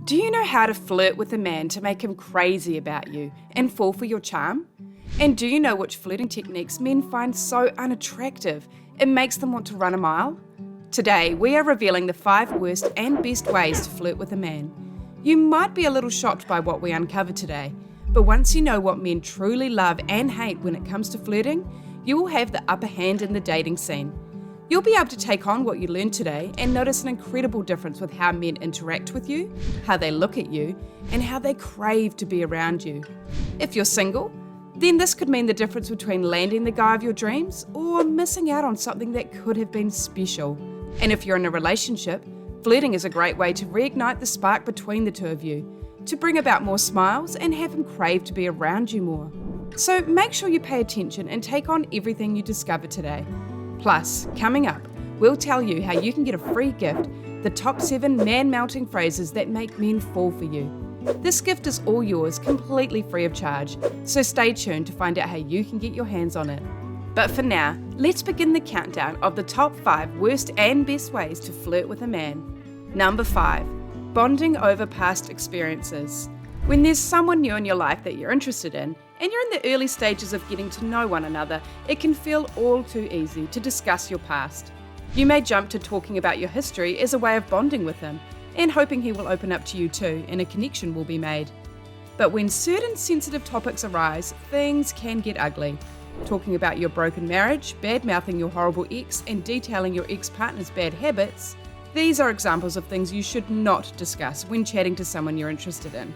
Do you know how to flirt with a man to make him crazy about you and fall for your charm? And do you know which flirting techniques men find so unattractive it makes them want to run a mile? Today, we are revealing the 5 worst and best ways to flirt with a man. You might be a little shocked by what we uncover today, but once you know what men truly love and hate when it comes to flirting, you will have the upper hand in the dating scene. You'll be able to take on what you learned today and notice an incredible difference with how men interact with you, how they look at you, and how they crave to be around you. If you're single, then this could mean the difference between landing the guy of your dreams or missing out on something that could have been special. And if you're in a relationship, flirting is a great way to reignite the spark between the two of you, to bring about more smiles and have him crave to be around you more. So make sure you pay attention and take on everything you discover today. Plus, coming up, we'll tell you how you can get a free gift, the top 7 man-melting phrases that make men fall for you. This gift is all yours, completely free of charge, so stay tuned to find out how you can get your hands on it. But for now, let's begin the countdown of the top 5 worst and best ways to flirt with a man. Number 5, bonding over past experiences. When there's someone new in your life that you're interested in, and you're in the early stages of getting to know one another, it can feel all too easy to discuss your past. You may jump to talking about your history as a way of bonding with him, and hoping he will open up to you too, and a connection will be made. But when certain sensitive topics arise, things can get ugly. Talking about your broken marriage, bad-mouthing your horrible ex, and detailing your ex-partner's bad habits, these are examples of things you should not discuss when chatting to someone you're interested in.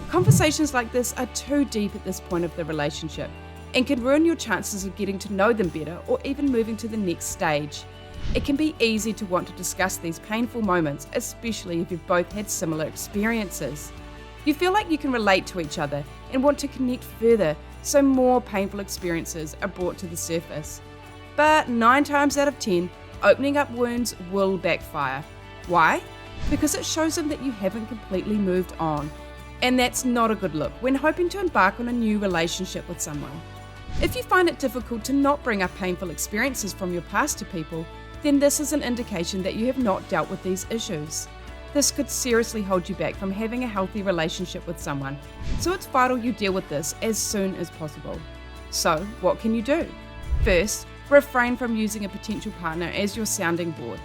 Conversations like this are too deep at this point of the relationship and can ruin your chances of getting to know them better or even moving to the next stage. It can be easy to want to discuss these painful moments, especially if you've both had similar experiences. You feel like you can relate to each other and want to connect further, so more painful experiences are brought to the surface. But 9 times out of 10, opening up wounds will backfire. Why? Because it shows them that you haven't completely moved on. And that's not a good look when hoping to embark on a new relationship with someone. If you find it difficult to not bring up painful experiences from your past to people, then this is an indication that you have not dealt with these issues. This could seriously hold you back from having a healthy relationship with someone, so it's vital you deal with this as soon as possible. So, what can you do? First, refrain from using a potential partner as your sounding board.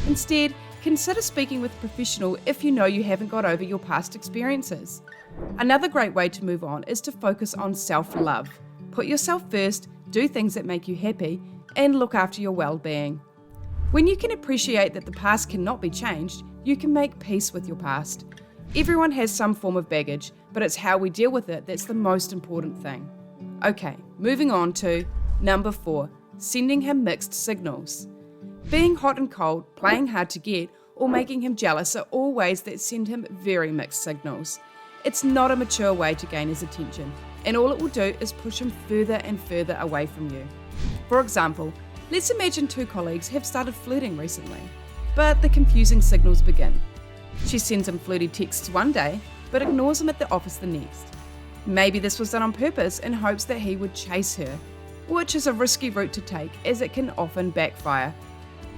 Instead, consider speaking with a professional if you know you haven't got over your past experiences. Another great way to move on is to focus on self-love. Put yourself first, do things that make you happy, and look after your well-being. When you can appreciate that the past cannot be changed, you can make peace with your past. Everyone has some form of baggage, but it's how we deal with it that's the most important thing. Okay, moving on to number 4, sending him mixed signals. Being hot and cold, playing hard to get, or making him jealous are all ways that send him very mixed signals. It's not a mature way to gain his attention, and all it will do is push him further and further away from you. For example, let's imagine 2 colleagues have started flirting recently, but the confusing signals begin. She sends him flirty texts one day, but ignores him at the office the next. Maybe this was done on purpose in hopes that he would chase her, which is a risky route to take as it can often backfire.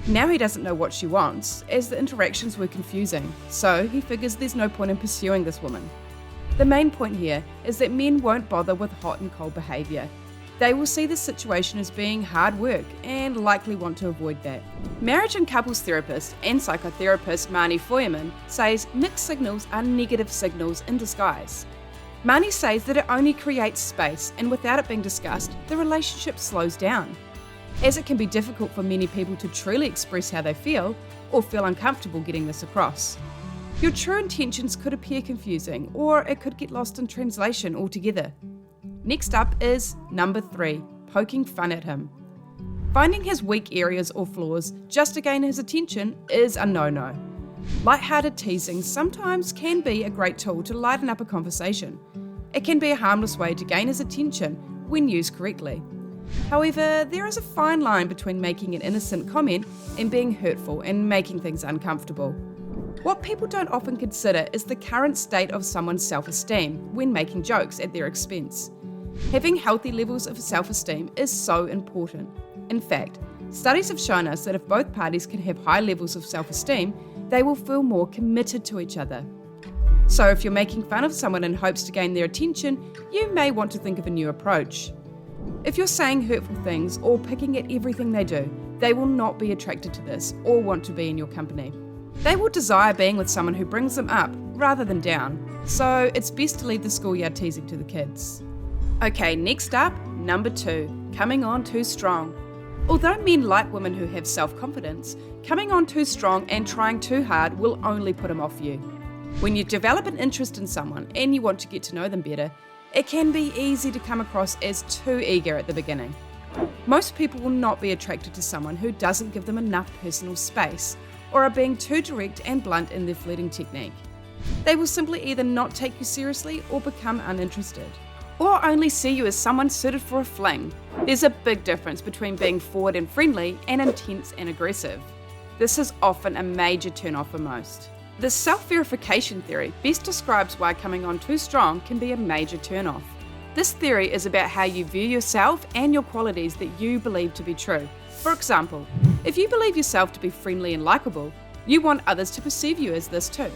Now he doesn't know what she wants, as the interactions were confusing, so he figures there's no point in pursuing this woman. The main point here is that men won't bother with hot and cold behaviour. They will see the situation as being hard work and likely want to avoid that. Marriage and couples therapist and psychotherapist Marnie Feuerman says mixed signals are negative signals in disguise. Marnie says that it only creates space, and without it being discussed, the relationship slows down. As it can be difficult for many people to truly express how they feel, or feel uncomfortable getting this across. Your true intentions could appear confusing, or it could get lost in translation altogether. Next up is number 3, poking fun at him. Finding his weak areas or flaws just to gain his attention is a no-no. Light-hearted teasing sometimes can be a great tool to lighten up a conversation. It can be a harmless way to gain his attention when used correctly. However, there is a fine line between making an innocent comment and being hurtful and making things uncomfortable. What people don't often consider is the current state of someone's self-esteem when making jokes at their expense. Having healthy levels of self-esteem is so important. In fact, studies have shown us that if both parties can have high levels of self-esteem, they will feel more committed to each other. So if you're making fun of someone in hopes to gain their attention, you may want to think of a new approach. If you're saying hurtful things or picking at everything they do, they will not be attracted to this or want to be in your company. They will desire being with someone who brings them up rather than down, so it's best to leave the schoolyard teasing to the kids. Okay, next up, number 2, coming on too strong. Although men like women who have self-confidence, coming on too strong and trying too hard will only put them off you. When you develop an interest in someone and you want to get to know them better, it can be easy to come across as too eager at the beginning. Most people will not be attracted to someone who doesn't give them enough personal space or are being too direct and blunt in their flirting technique. They will simply either not take you seriously or become uninterested, or only see you as someone suited for a fling. There's a big difference between being forward and friendly and intense and aggressive. This is often a major turn-off for most. The self-verification theory best describes why coming on too strong can be a major turn-off. This theory is about how you view yourself and your qualities that you believe to be true. For example, if you believe yourself to be friendly and likable, you want others to perceive you as this too.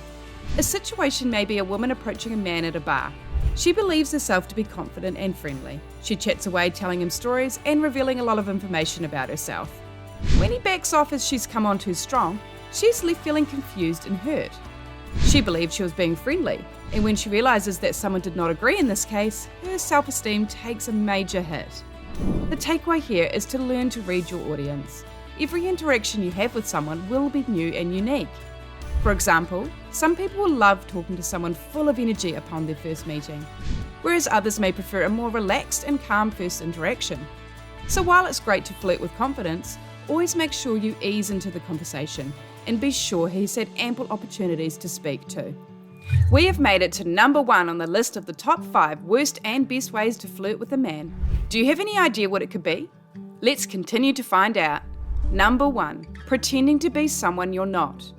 A situation may be a woman approaching a man at a bar. She believes herself to be confident and friendly. She chats away telling him stories and revealing a lot of information about herself. When he backs off as she's come on too strong, she's left feeling confused and hurt. She believed she was being friendly, and when she realises that someone did not agree in this case, her self-esteem takes a major hit. The takeaway here is to learn to read your audience. Every interaction you have with someone will be new and unique. For example, some people will love talking to someone full of energy upon their first meeting, whereas others may prefer a more relaxed and calm first interaction. So while it's great to flirt with confidence, always make sure you ease into the conversation and be sure he's had ample opportunities to speak to. We have made it to number 1 on the list of the top 5 worst and best ways to flirt with a man. Do you have any idea what it could be? Let's continue to find out. Number 1, pretending to be someone you're not.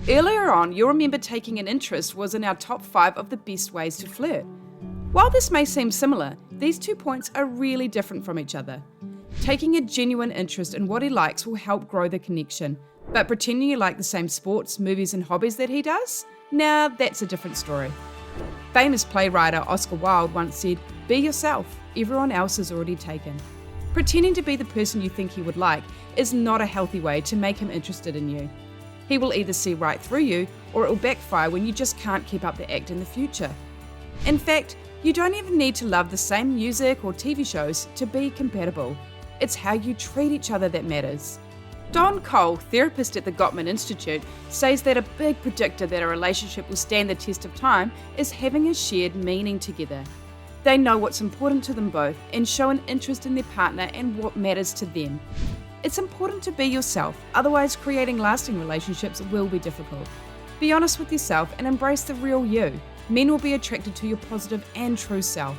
Earlier on, you'll remember taking an interest was in our top 5 of the best ways to flirt. While this may seem similar, these 2 points are really different from each other. Taking a genuine interest in what he likes will help grow the connection, but pretending you like the same sports, movies and hobbies that he does? Now that's a different story. Famous playwright Oscar Wilde once said, "Be yourself, everyone else is already taken." Pretending to be the person you think he would like is not a healthy way to make him interested in you. He will either see right through you, or it will backfire when you just can't keep up the act in the future. In fact, you don't even need to love the same music or TV shows to be compatible. It's how you treat each other that matters. Don Cole, therapist at the Gottman Institute, says that a big predictor that a relationship will stand the test of time is having a shared meaning together. They know what's important to them both and show an interest in their partner and what matters to them. It's important to be yourself, otherwise creating lasting relationships will be difficult. Be honest with yourself and embrace the real you. Men will be attracted to your positive and true self.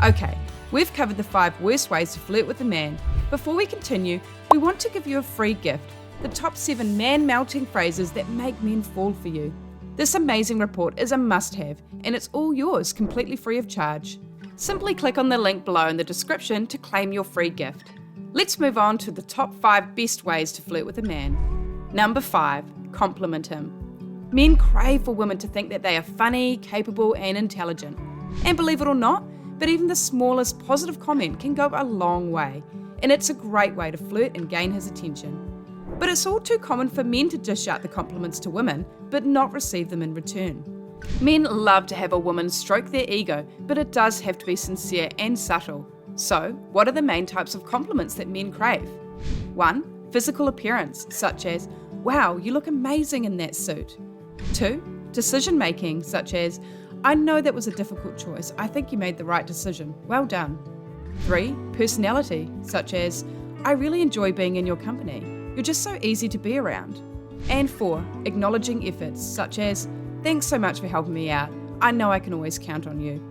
Okay, we've covered the 5 worst ways to flirt with a man. Before we continue, we want to give you a free gift, the top 7 man-melting phrases that make men fall for you. This amazing report is a must-have, and it's all yours completely free of charge. Simply click on the link below in the description to claim your free gift. Let's move on to the top 5 best ways to flirt with a man. Number 5, compliment him. Men crave for women to think that they are funny, capable and intelligent. And believe it or not, but even the smallest positive comment can go a long way, and it's a great way to flirt and gain his attention. But it's all too common for men to dish out the compliments to women, but not receive them in return. Men love to have a woman stroke their ego, but it does have to be sincere and subtle. So, what are the main types of compliments that men crave? 1. Physical appearance, such as, "Wow, you look amazing in that suit." 2. Decision making, such as, "I know that was a difficult choice. I think you made the right decision. Well done." 3. Personality, such as, "I really enjoy being in your company. You're just so easy to be around." And 4. Acknowledging efforts, such as, "Thanks so much for helping me out. I know I can always count on you."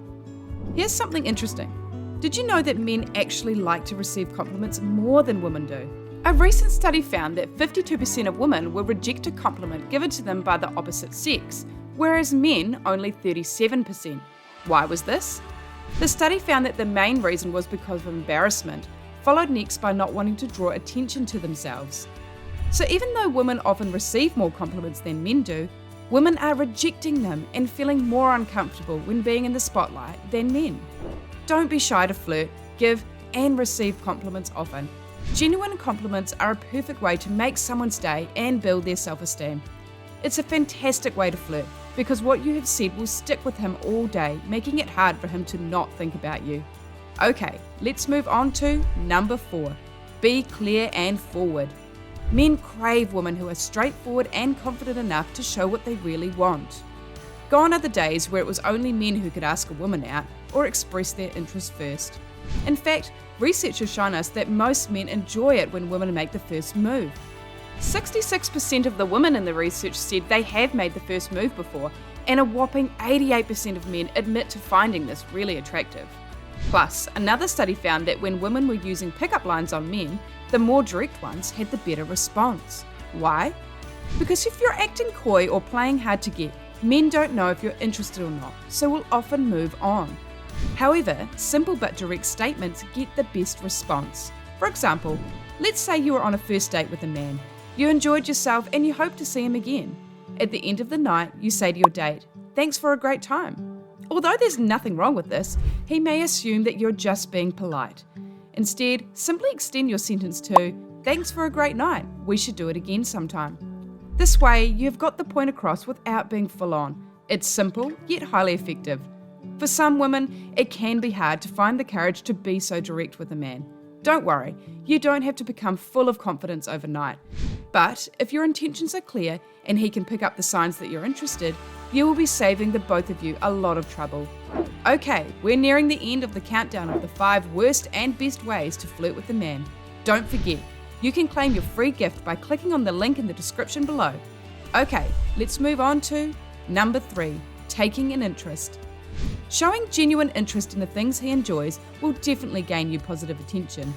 Here's something interesting. Did you know that men actually like to receive compliments more than women do? A recent study found that 52% of women will reject a compliment given to them by the opposite sex, whereas men only 37%. Why was this? The study found that the main reason was because of embarrassment, followed next by not wanting to draw attention to themselves. So even though women often receive more compliments than men do, Women are rejecting them and feeling more uncomfortable when being in the spotlight than men. Don't be shy to flirt, give and receive compliments often. Genuine compliments are a perfect way to make someone's day and build their self-esteem. It's a fantastic way to flirt because what you have said will stick with him all day, making it hard for him to not think about you. Okay, let's move on to number 4. Be clear and forward. Men crave women who are straightforward and confident enough to show what they really want. Gone are the days where it was only men who could ask a woman out or express their interest first. In fact, research has shown us that most men enjoy it when women make the first move. 66% of the women in the research said they have made the first move before, and a whopping 88% of men admit to finding this really attractive. Plus, another study found that when women were using pickup lines on men, the more direct ones had the better response. Why? Because if you're acting coy or playing hard to get, men don't know if you're interested or not, so will often move on. However, simple but direct statements get the best response. For example, let's say you were on a first date with a man. You enjoyed yourself and you hope to see him again. At the end of the night, you say to your date, "Thanks for a great time." Although there's nothing wrong with this, he may assume that you're just being polite. Instead, simply extend your sentence to, "Thanks for a great night. We should do it again sometime." This way, you've got the point across without being full on. It's simple, yet highly effective. For some women, it can be hard to find the courage to be so direct with a man. Don't worry, you don't have to become full of confidence overnight. But if your intentions are clear and he can pick up the signs that you're interested, you will be saving the both of you a lot of trouble. Okay, we're nearing the end of the countdown of the 5 worst and best ways to flirt with a man. Don't forget, you can claim your free gift by clicking on the link in the description below. Okay, let's move on to number 3, taking an interest. Showing genuine interest in the things he enjoys will definitely gain you positive attention.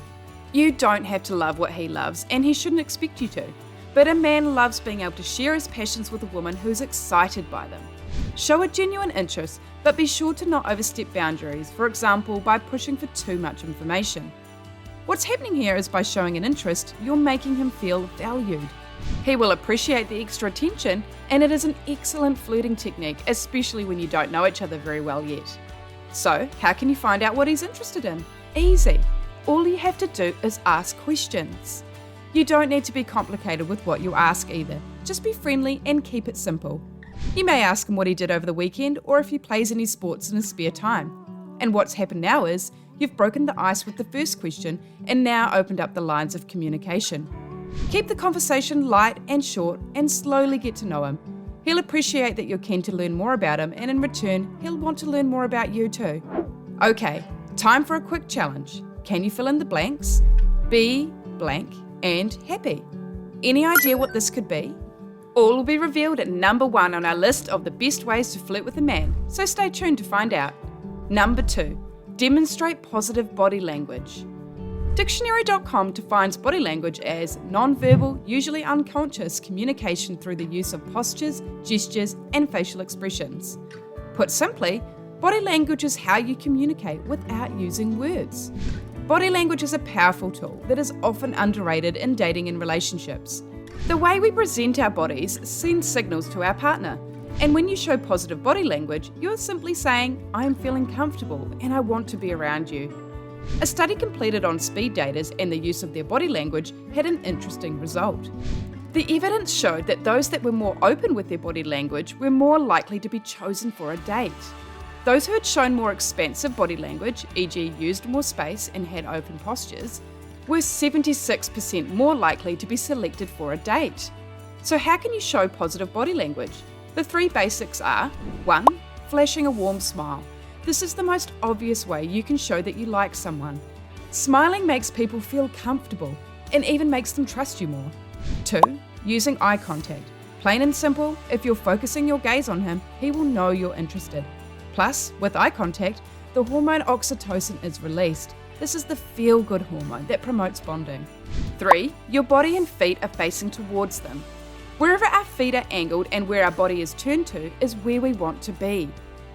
You don't have to love what he loves, and he shouldn't expect you to. But a man loves being able to share his passions with a woman who's excited by them. Show a genuine interest, but be sure to not overstep boundaries, for example, by pushing for too much information. What's happening here is by showing an interest, you're making him feel valued. He will appreciate the extra attention, and it is an excellent flirting technique, especially when you don't know each other very well yet. So, how can you find out what he's interested in? Easy. All you have to do is ask questions. You don't need to be complicated with what you ask either. Just be friendly and keep it simple. You may ask him what he did over the weekend or if he plays any sports in his spare time. And what's happened now is, you've broken the ice with the first question and now opened up the lines of communication. Keep the conversation light and short and slowly get to know him. He'll appreciate that you're keen to learn more about him, and in return, he'll want to learn more about you too. Okay, time for a quick challenge. Can you fill in the blanks? Be blank and happy. Any idea what this could be? All will be revealed at number 1 on our list of the best ways to flirt with a man, so stay tuned to find out. Number 2, demonstrate positive body language. Dictionary.com defines body language as non-verbal, usually unconscious communication through the use of postures, gestures, and facial expressions. Put simply, body language is how you communicate without using words. Body language is a powerful tool that is often underrated in dating and relationships. The way we present our bodies sends signals to our partner. And when you show positive body language, you're simply saying, "I am feeling comfortable and I want to be around you." A study completed on speed daters and the use of their body language had an interesting result. The evidence showed that those that were more open with their body language were more likely to be chosen for a date. Those who had shown more expansive body language, e.g. used more space and had open postures, were 76% more likely to be selected for a date. So how can you show positive body language? The 3 basics are: 1. Flashing a warm smile. This is the most obvious way you can show that you like someone. Smiling makes people feel comfortable and even makes them trust you more. 2. Using eye contact. Plain and simple, if you're focusing your gaze on him, he will know you're interested. Plus, with eye contact, the hormone oxytocin is released. This is the feel-good hormone that promotes bonding. 3. Your body and feet are facing towards them. Wherever our feet are angled and where our body is turned to is where we want to be.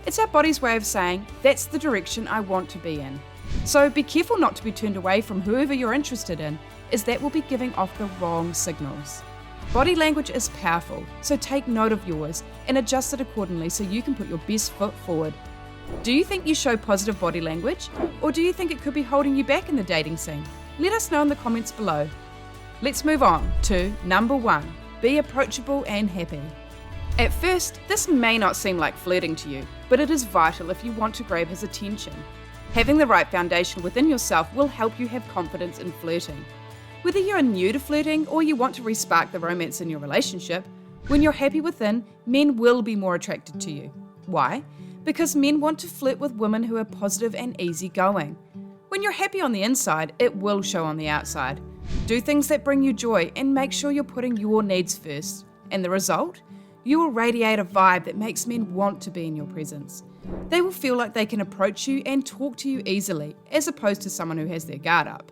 It's our body's way of saying, that's the direction I want to be in. So be careful not to be turned away from whoever you're interested in, as that will be giving off the wrong signals. Body language is powerful, so take note of yours and adjust it accordingly so you can put your best foot forward. Do you think you show positive body language, or do you think it could be holding you back in the dating scene? Let us know in the comments below. Let's move on to number 1, be approachable and happy. At first, this may not seem like flirting to you, but it is vital if you want to grab his attention. Having the right foundation within yourself will help you have confidence in flirting. Whether you're new to flirting or you want to re-spark the romance in your relationship, when you're happy within, men will be more attracted to you. Why? Because men want to flirt with women who are positive and easygoing. When you're happy on the inside, it will show on the outside. Do things that bring you joy and make sure you're putting your needs first. And the result? You will radiate a vibe that makes men want to be in your presence. They will feel like they can approach you and talk to you easily, as opposed to someone who has their guard up.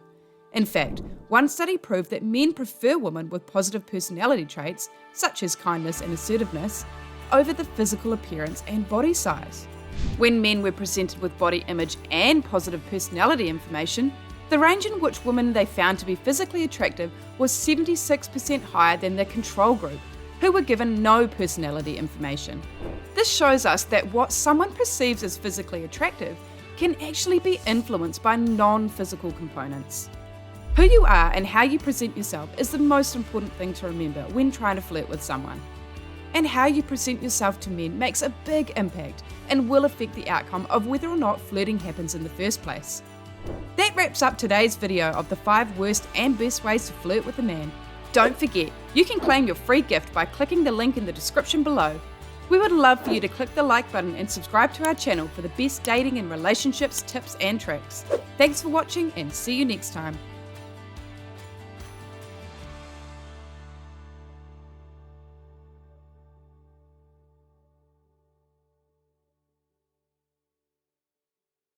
In fact, one study proved that men prefer women with positive personality traits, such as kindness and assertiveness, over the physical appearance and body size. When men were presented with body image and positive personality information, the range in which women they found to be physically attractive was 76% higher than the control group, who were given no personality information. This shows us that what someone perceives as physically attractive can actually be influenced by non-physical components. Who you are and how you present yourself is the most important thing to remember when trying to flirt with someone. And how you present yourself to men makes a big impact and will affect the outcome of whether or not flirting happens in the first place. That wraps up today's video of the 5 worst and best ways to flirt with a man. Don't forget, you can claim your free gift by clicking the link in the description below. We would love for you to click the like button and subscribe to our channel for the best dating and relationships tips and tricks. Thanks for watching and see you next time.